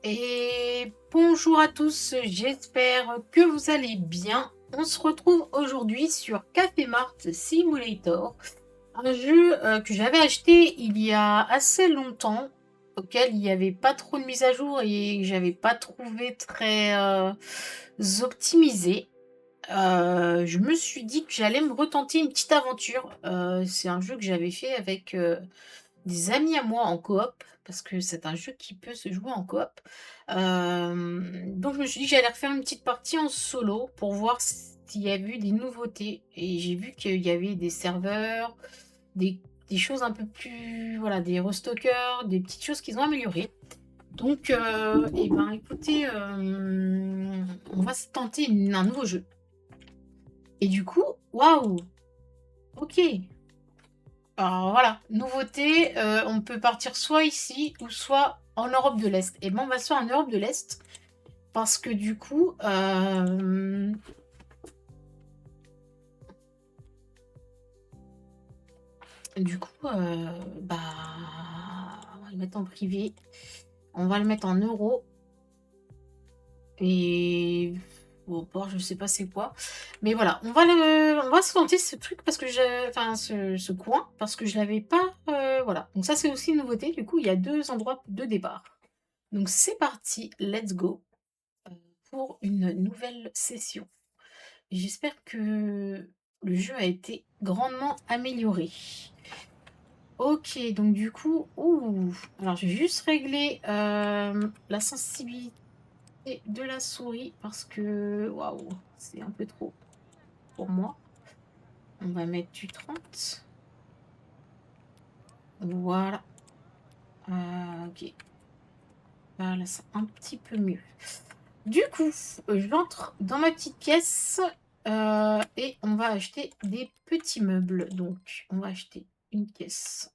Et bonjour à tous, j'espère que vous allez bien. On se retrouve aujourd'hui sur Café Mart Simulator, un jeu que j'avais acheté il y a assez longtemps, auquel il n'y avait pas trop de mise à jour et que j'avais pas trouvé très optimisé. Je me suis dit que j'allais me retenter une petite aventure. C'est un jeu que j'avais fait avec des amis à moi en coop, parce que c'est un jeu qui peut se jouer en coop. Donc je me suis dit que j'allais refaire une petite partie en solo pour voir s'il y avait eu des nouveautés. Et j'ai vu qu'il y avait des serveurs, des, des choses un peu plus, voilà, des restockers, des petites choses qu'ils ont améliorées. Donc, et ben écoutez, on va se tenter un nouveau jeu. Et du coup, waouh, ok. Alors voilà, nouveauté, on peut partir soit ici ou soit en Europe de l'Est. Et ben on va soit en Europe de l'Est parce que bah, on va le mettre en privé, on va le mettre en euros et au port, je sais pas c'est quoi. Mais voilà, on va se tenter ce truc parce que enfin ce coin parce que je l'avais pas, voilà. Donc ça c'est aussi une nouveauté. Du coup, il y a deux endroits de départ. Donc c'est parti, let's go. Pour une nouvelle session. J'espère que le jeu a été grandement amélioré. Ok, donc du coup, alors je vais juste régler la sensibilité de la souris parce que, waouh, c'est un peu trop pour moi. On va mettre du 30. Voilà. Ok. Voilà, c'est un petit peu mieux. Du coup, j'entre dans ma petite pièce et on va acheter des petits meubles. Donc, on va acheter une pièce.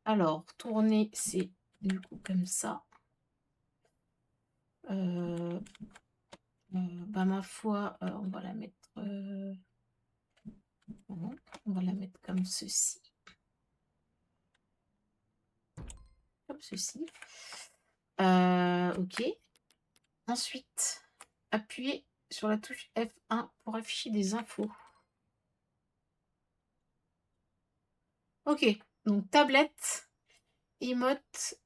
Alors, tourner, c'est du coup comme ça. Euh, bah, ma foi, on va la mettre, on va la mettre comme ceci. Comme ceci. Ok. Ensuite, appuyez sur la touche F1 pour afficher des infos. Ok, donc tablette, emote,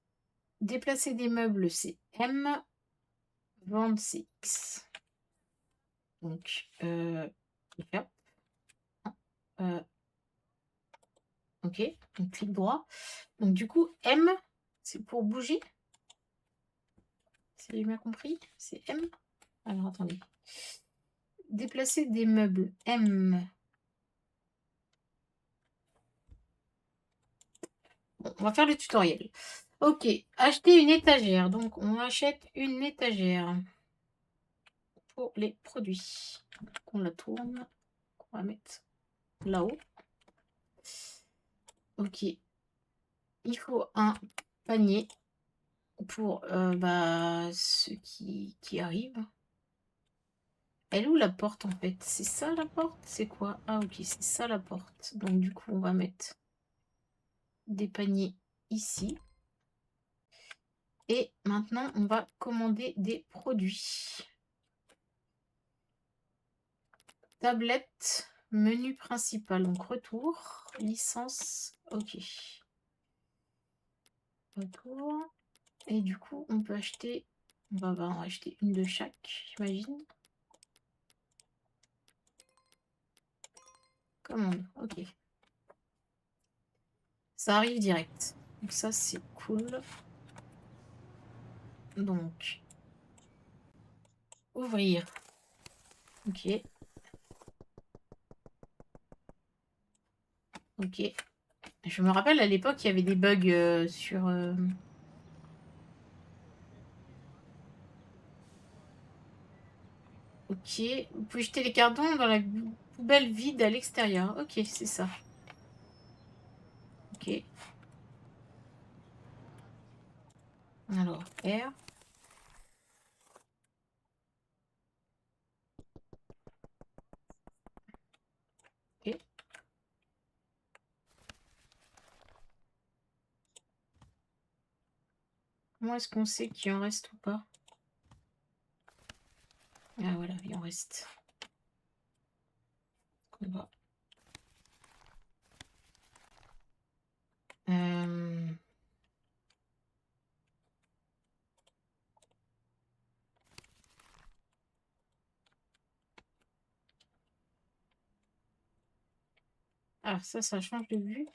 déplacer des meubles, c'est M, vendre, c'est X. Donc, hop, ok, donc clic droit. Donc, du coup, M, c'est pour bouger. Si j'ai bien compris, c'est M. Alors, attendez. Déplacer des meubles, M. Bon, on va faire le tutoriel. Ok, acheter une étagère. Donc, on achète une étagère pour les produits. On la tourne. On va mettre là-haut. Ok. Il faut un panier pour ceux qui arrivent. Elle est où la porte en fait? C'est ça la porte? C'est quoi? Ah ok, c'est ça la porte. Donc du coup, on va mettre des paniers ici. Et maintenant, on va commander des produits. Tablette, menu principal, donc retour, licence, ok. Retour. Et du coup, on peut acheter, on va en acheter une de chaque, j'imagine. Commande, ok. Ça arrive direct. Donc ça, c'est cool. Donc, ouvrir. Ok. Ok. Je me rappelle, à l'époque, il y avait des bugs sur... Ok. Vous pouvez jeter les cartons dans la poubelle vide à l'extérieur. Ok, c'est ça. Ok. Alors, R. Ok. Comment est-ce qu'on sait qu'il en reste ou pas? Ah voilà, il en reste. On va. Ah ça change de vue.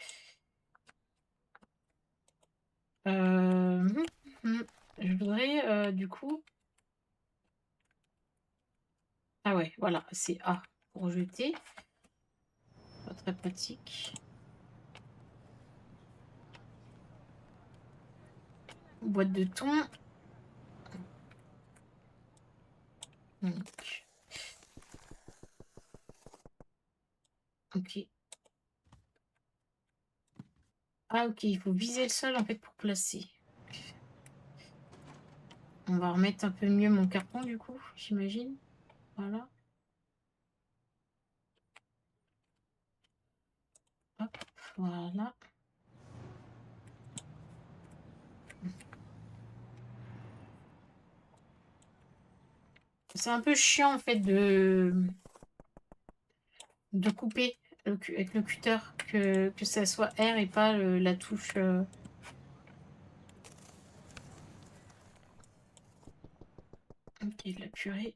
Mmh mh. Je voudrais, du coup ah ouais, voilà, c'est A pour jeter, pas très pratique. Boîte de thon, donc OK. Ah OK, il faut viser le sol, en fait, pour placer. On va remettre un peu mieux mon carton, du coup, j'imagine. Voilà, hop, voilà. C'est un peu chiant, en fait, de couper avec le cutter, que ça soit R et pas, la touche, OK, de la purée.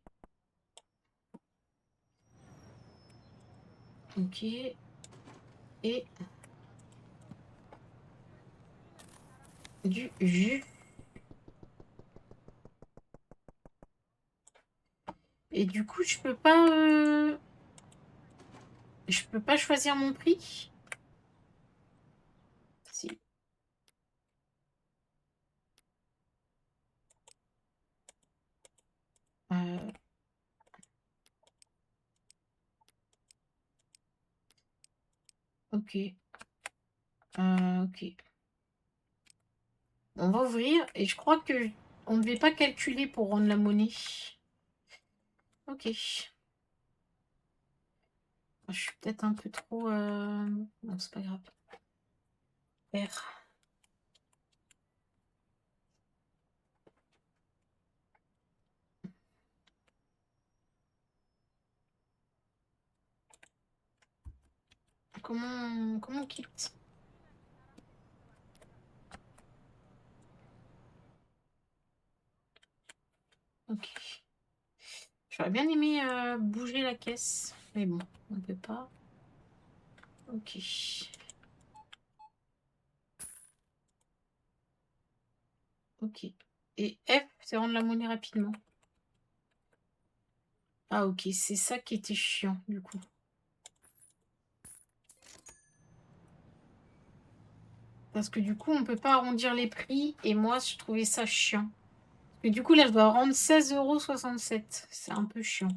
OK et du jus et du coup, je peux pas choisir mon prix? Si, heu, OK, OK. On va ouvrir et je crois que on ne devait pas calculer pour rendre la monnaie. OK. Je suis peut-être un peu trop, non, c'est pas grave. R. Comment on quitte? OK. J'aurais bien aimé, bouger la caisse, mais bon, on peut pas. OK. OK et F, c'est rendre la monnaie rapidement. Ah OK, c'est ça qui était chiant, du coup. Parce que du coup, on peut pas arrondir les prix et moi, je trouvais ça chiant. Et du coup, là, je dois rendre 16,67 €. C'est un peu chiant.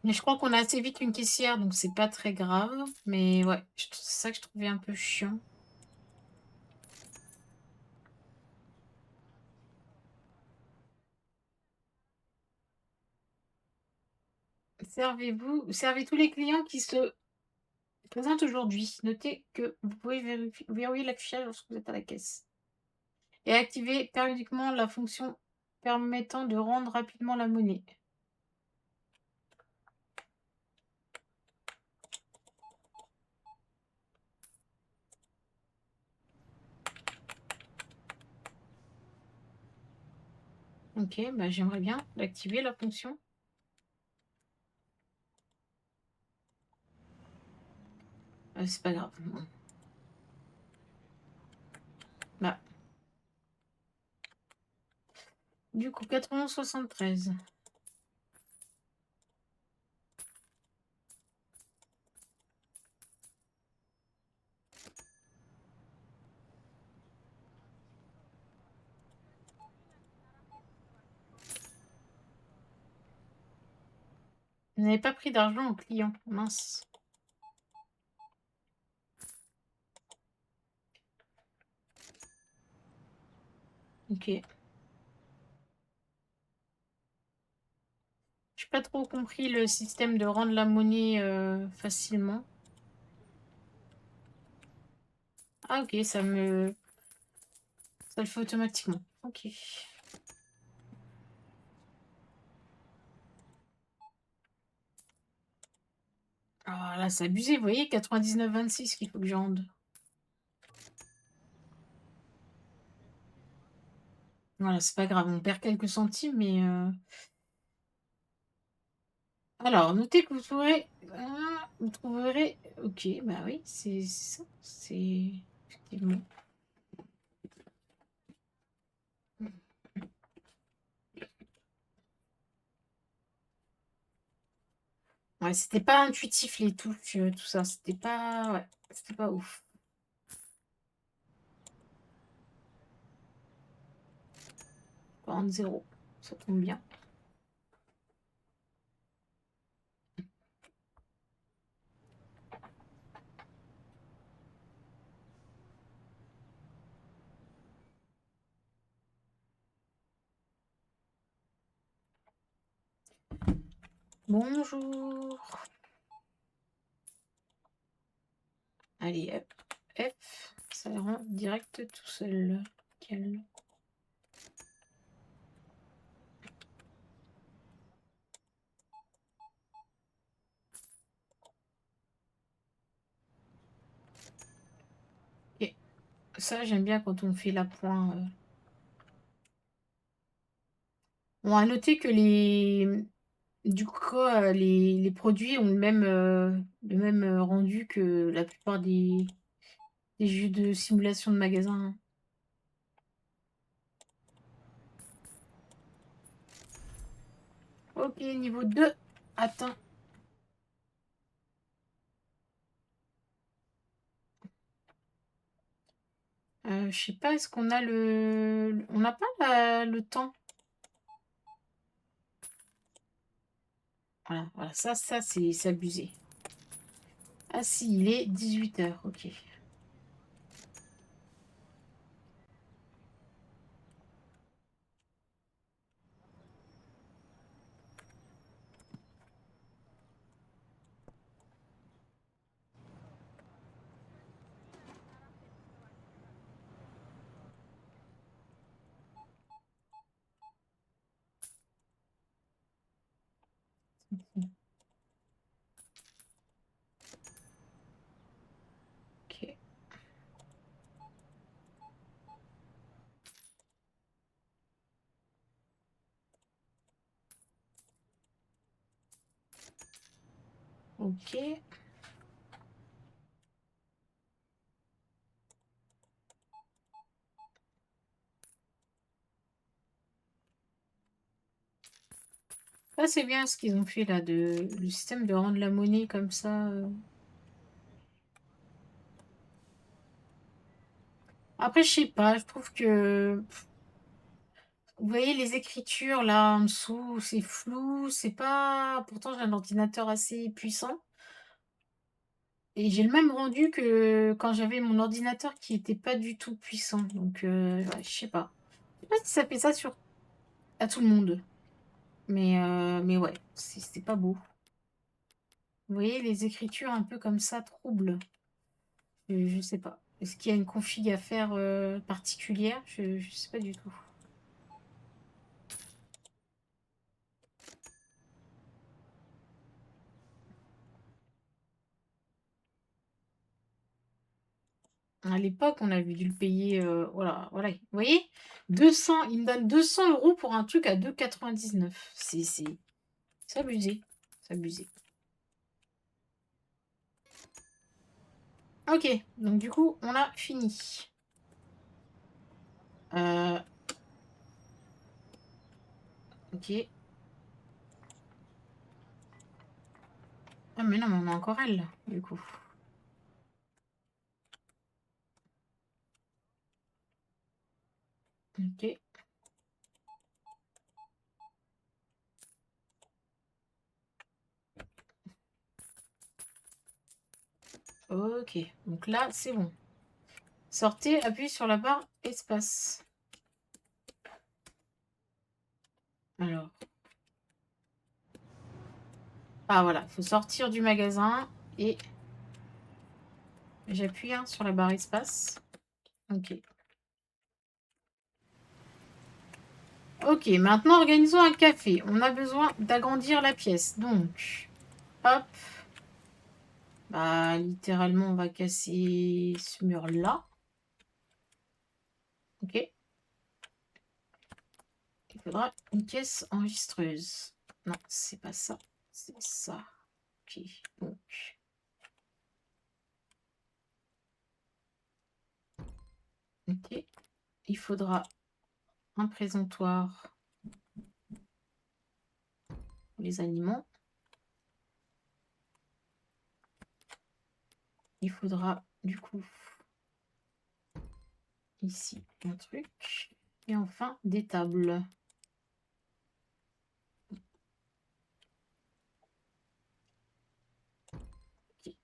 Mais je crois qu'on a assez vite une caissière, donc c'est pas très grave. Mais ouais, c'est ça que je trouvais un peu chiant. Servez tous les clients qui se présentent aujourd'hui. Notez que vous pouvez verrouiller l'affichage lorsque vous êtes à la caisse. Et activer périodiquement la fonction permettant de rendre rapidement la monnaie. OK, bah, j'aimerais bien l'activer la fonction. C'est pas grave. Bon. Bah, du coup 91,73. Vous n'avez pas pris d'argent au client, mince. OK. Je pas trop compris le système de rendre la monnaie, facilement. Ah OK, ça le fait automatiquement. OK. Ah là, c'est abusé, vous voyez? 99,26 qu'il faut que je rende. Voilà, c'est pas grave, on perd quelques centimes, mais alors notez que vous trouverez OK, bah oui, c'est ça, c'est effectivement. Ouais, c'était pas intuitif les touches, tout ça, c'était pas ouais, c'était pas ouf. 40-0, ça tombe bien. Bonjour. Allez hop, F, ça rend direct tout seul. Nickel. Et ça, j'aime bien quand on fait l'appoint, Bon, à noter que du coup, les produits ont le même rendu que la plupart des jeux de simulation de magasin, hein. OK, niveau 2 atteint. Je sais pas, est-ce qu'on a on n'a pas le temps? Voilà, voilà, ça c'est abusé. Ah si, il est 18 h, OK. OK, OK. Ah, c'est bien ce qu'ils ont fait là, le système de rendre la monnaie comme ça, Après, je sais pas, je trouve que vous voyez les écritures là en dessous, c'est flou, c'est pas pourtant j'ai un ordinateur assez puissant et j'ai le même rendu que quand j'avais mon ordinateur qui était pas du tout puissant donc ouais, je sais pas. Je sais pas si ça fait ça sur à tout le monde, mais ouais, c'est pas beau. Vous voyez les écritures un peu comme ça troubles? Je sais pas. Est-ce qu'il y a une config à faire, particulière? Je sais pas du tout. À l'époque, on avait dû le payer, voilà, voilà. Vous voyez? 200, il me donne 200 € pour un truc à 2,99. C'est abusé, c'est abusé. OK, donc du coup, on a fini. Heu, OK. Ah mais non, mais on a encore elle, là, du coup. OK, OK. Donc là, c'est bon. Sortez, appuyez sur la barre espace. Alors, Ah voilà, il faut sortir du magasin et j'appuie hein, sur la barre espace. Ok. Ok, maintenant organisons un café. On a besoin d'agrandir la pièce. Donc, hop. Bah, littéralement, on va casser ce mur-là. Ok. Il faudra une caisse enregistreuse. Non, c'est pas ça. C'est ça. Ok, donc. Ok. Il faudra un présentoir pour les aliments. Il faudra du coup ici un truc. Et enfin des tables. Ok.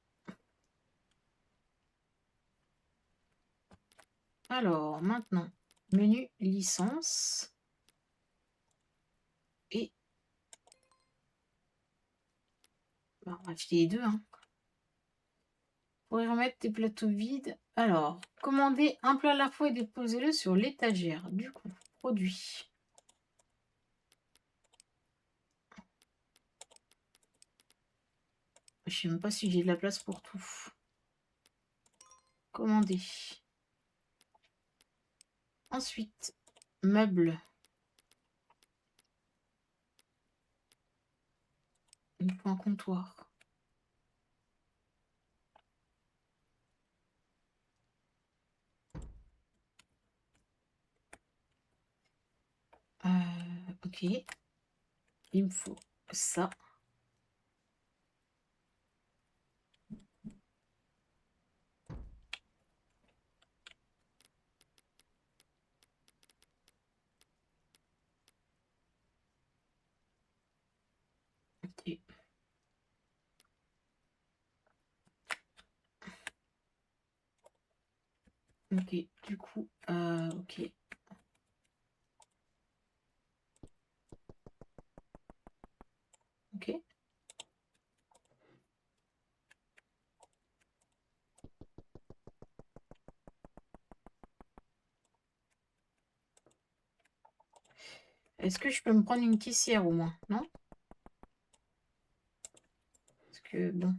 Alors maintenant, menu licence. Et bah, on va acheter les deux. Hein. Pour y remettre des plateaux vides. Alors, commandez un plat à la fois et déposez-le sur l'étagère. Du coup, produit. Je sais même pas si j'ai de la place pour tout. Commander. Ensuite, meubles. Il faut un comptoir. Ok. Il me faut ça. Ok. Ok. Du coup, ok. Ok. Est-ce que je peux me prendre une caissière au moins? Non? Parce que bon,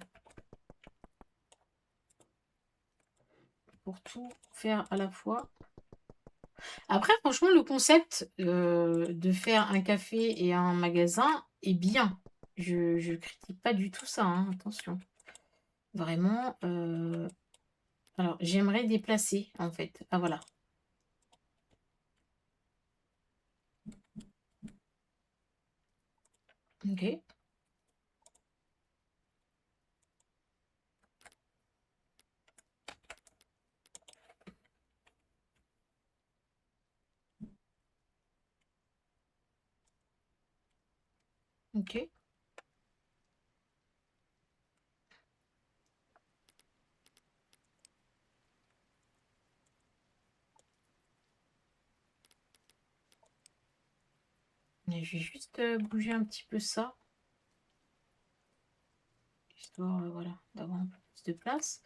pour tout faire à la fois. Après, franchement, le concept de faire un café et un magasin est bien. Je critique pas du tout ça, hein, attention. Vraiment. Alors, j'aimerais déplacer, en fait. Ah, voilà. Ok. Ok. Mais je vais juste bouger un petit peu ça. Histoire, voilà, d'avoir un peu plus de place.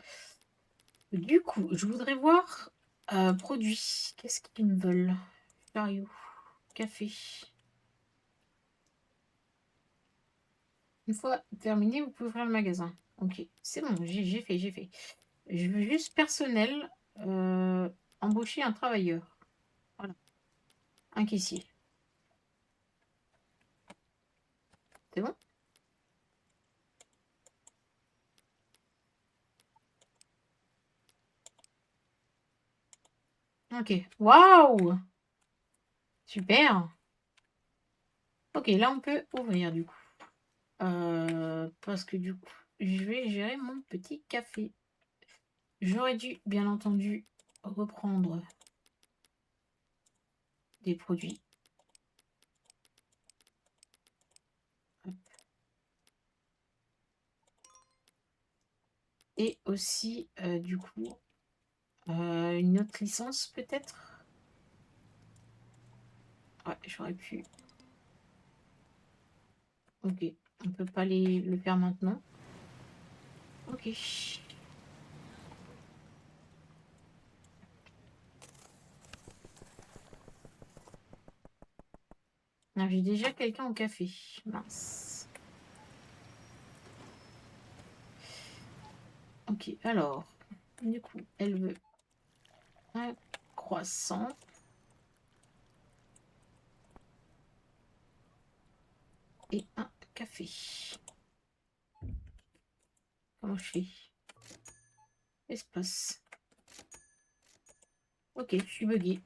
Du coup, je voudrais voir produits. Qu'est-ce qu'ils me veulent? Chariot. Café. Une fois terminé, vous pouvez ouvrir le magasin. Ok, c'est bon, j'ai fait, j'ai fait. Je veux juste personnel, embaucher un travailleur. Voilà, un caissier. C'est bon? Ok. Waouh! Super. Ok, là on peut ouvrir du coup. Parce que du coup, je vais gérer mon petit café. J'aurais dû, bien entendu, reprendre des produits. Et aussi, du coup, une autre licence peut-être. Ouais, j'aurais pu. Ok. On peut pas le faire maintenant. Ok. Ah, j'ai déjà quelqu'un au café. Mince. Ok, alors. Du coup, elle veut un croissant. Et un café. Comment je fais? Espace. Ok, je suis buguée.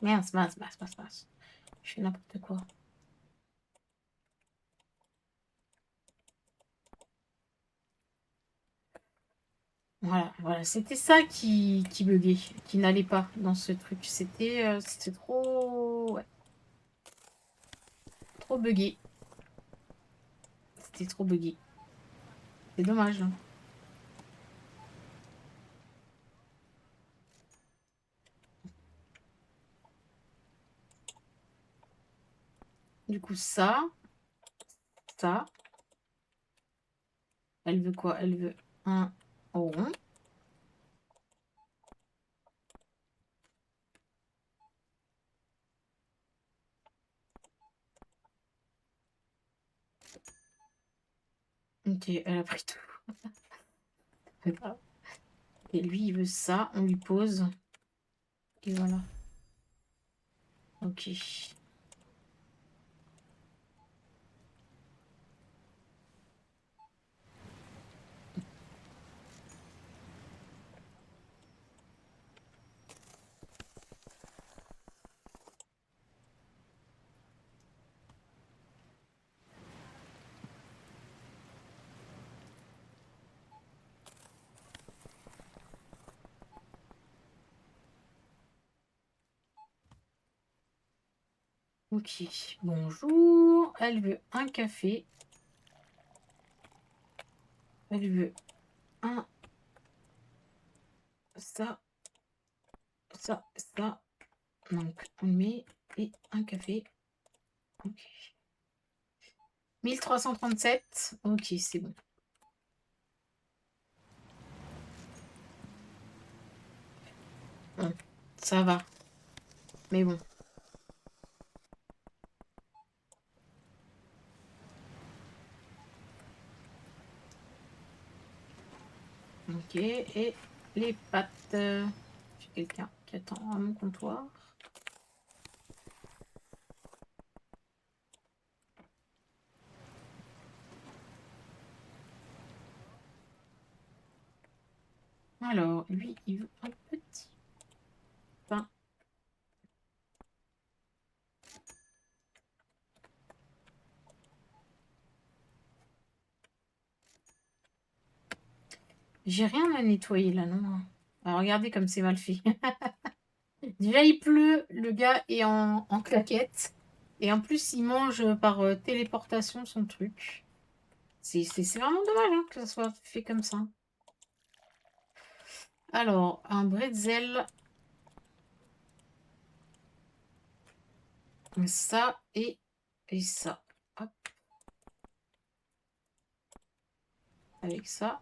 Mince, mince, mince, mince, mince. Je fais n'importe quoi. Voilà, voilà. C'était ça qui buguait, qui n'allait pas dans ce truc. C'était trop... Ouais, trop bugué. C'était trop bugué. C'est dommage, hein. Du coup, ça. Elle veut quoi? Elle veut un rond. Ok, elle a pris tout. Et lui, il veut ça. On lui pose. Et voilà. Ok. Ok. Bonjour. Elle veut un café. Elle veut un... Ça. Ça. Ça. Donc, on met... Et un café. Ok. 1337. Ok, c'est bon. Bon, ça va. Mais bon. Ok. Et les pâtes. J'ai quelqu'un qui attend à mon comptoir. Alors, lui, il veut un petit pain. J'ai rien à nettoyer là, non? Alors, regardez comme c'est mal fait. Déjà, il pleut, le gars est en claquette. Et en plus, il mange par téléportation son truc. C'est vraiment dommage hein, que ça soit fait comme ça. Alors, un bretzel. Ça et ça. Hop. Avec ça.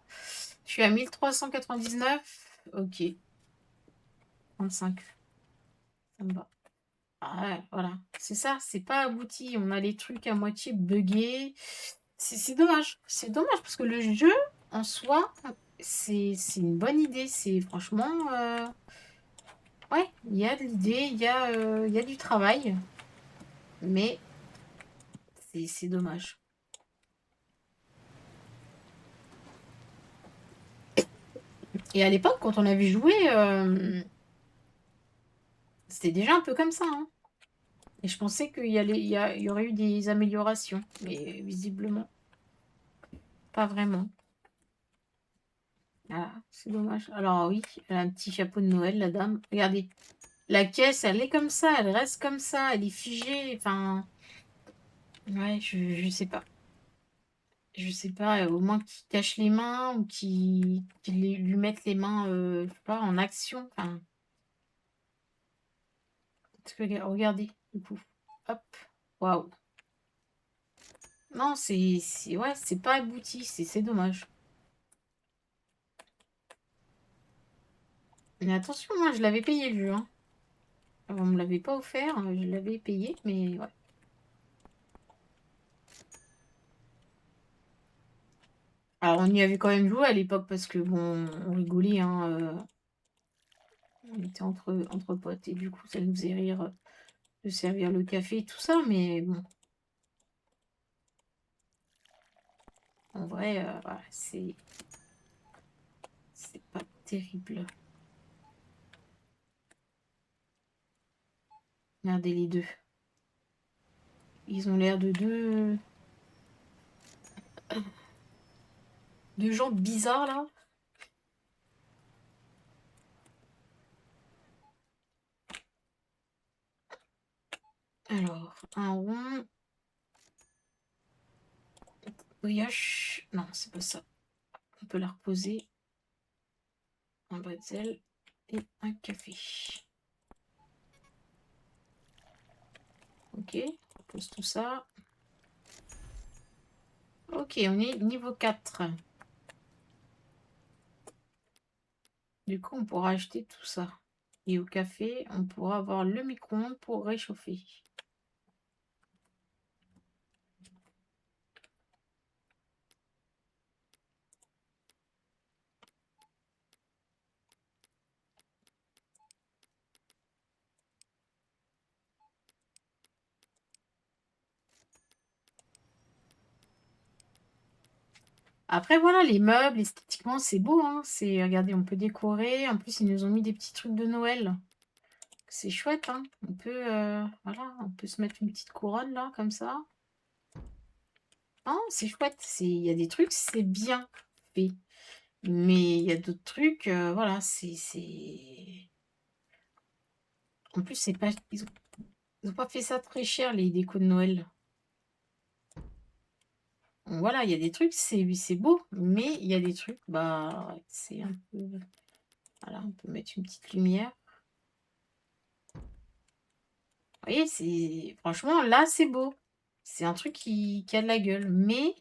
Je suis à 1399. Ok. 35. Ça me va. Ah ouais, voilà. C'est ça, c'est pas abouti. On a les trucs à moitié buggés. C'est dommage. C'est dommage parce que le jeu, en soi, c'est une bonne idée. C'est franchement... Ouais, il y a de l'idée, il y a du travail. Mais c'est dommage. Et à l'époque, quand on avait joué, c'était déjà un peu comme ça, hein. Et je pensais qu'il y aurait eu des améliorations. Mais visiblement, pas vraiment. Ah, c'est dommage. Alors oui, elle a un petit chapeau de Noël, la dame. Regardez, La caisse, elle est comme ça, elle reste comme ça, elle est figée, enfin, ouais, je sais pas. Je sais pas, au moins qu'ils cachent les mains ou qu'ils lui mettent les mains, je sais pas, en action, enfin, parce que regardez, du coup, hop, waouh. Non, ouais, c'est pas abouti, c'est dommage. Mais attention, moi, je l'avais payé le jeu, hein. On me l'avait pas offert, je l'avais payé, mais ouais. Alors, on y avait quand même joué à l'époque parce que bon, on rigolait, hein, on était entre potes et du coup, ça nous faisait rire de servir le café et tout ça, mais bon, en vrai, voilà, c'est pas terrible. Regardez les deux. Ils ont l'air de deux gens bizarres là. Alors, un rond. Brioche. Non, c'est pas ça. On peut la reposer. Un bretzel et un café. Ok, on pose tout ça. Ok, on est niveau 4. Du coup, on pourra acheter tout ça. Et au café, on pourra avoir le micro-ondes pour réchauffer. Après, voilà, les meubles, esthétiquement, c'est beau, hein. Regardez, on peut décorer. En plus, ils nous ont mis des petits trucs de Noël. C'est chouette, hein. Voilà, on peut se mettre une petite couronne, là, comme ça. Ah, c'est chouette. Il y a des trucs, c'est bien fait. Mais il y a d'autres trucs, voilà, En plus, c'est pas... Ils ont pas fait ça très cher, les décos de Noël. Donc voilà, il y a des trucs, c'est beau. Mais il y a des trucs, bah, ouais, c'est un peu... Voilà, on peut mettre une petite lumière. Vous voyez, franchement, là, c'est beau. C'est un truc qui a de la gueule. Mais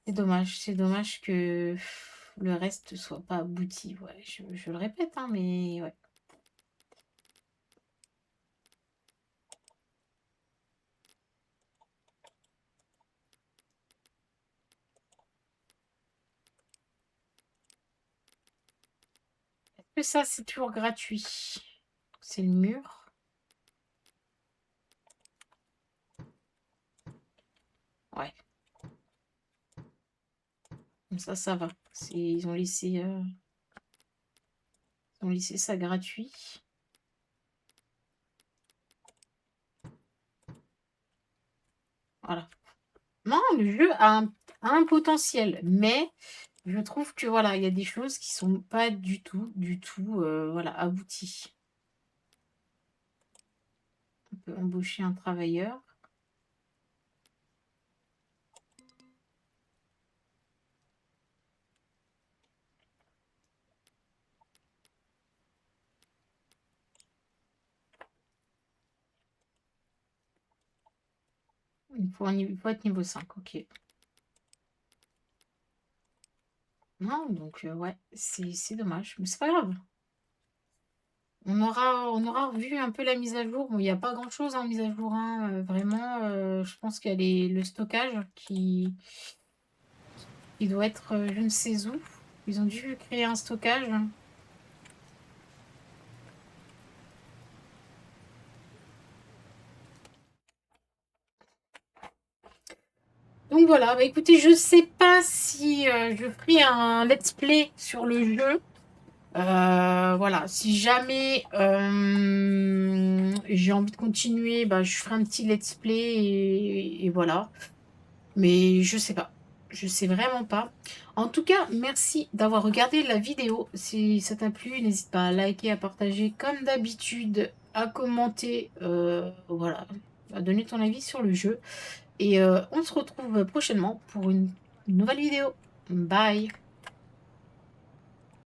c'est dommage que le reste soit pas abouti. Ouais, je le répète, hein, mais ouais. Est-ce que ça, c'est toujours gratuit? C'est le mur. Ouais, comme ça va. Ils ont laissé ça gratuit. Voilà. Non, le jeu a un potentiel, mais je trouve que voilà, il y a des choses qui sont pas du tout, voilà, abouties. On peut embaucher un travailleur. Il faut être niveau 5, ok. Non, donc ouais, c'est dommage, mais c'est pas grave. On aura revu un peu la mise à jour. Bon, il n'y a pas grand-chose en mise à jour, hein, vraiment. Je pense qu'il y a le stockage qui doit être je ne sais où. Ils ont dû créer un stockage. Donc voilà, bah écoutez, je sais pas si je ferai un let's play sur le jeu. Voilà, si jamais j'ai envie de continuer, bah, je ferai un petit let's play et voilà. Mais je sais pas. Je sais vraiment pas. En tout cas, merci d'avoir regardé la vidéo. Si ça t'a plu, n'hésite pas à liker, à partager comme d'habitude, à commenter, voilà, à donner ton avis sur le jeu et on se retrouve prochainement pour une nouvelle vidéo. Bye.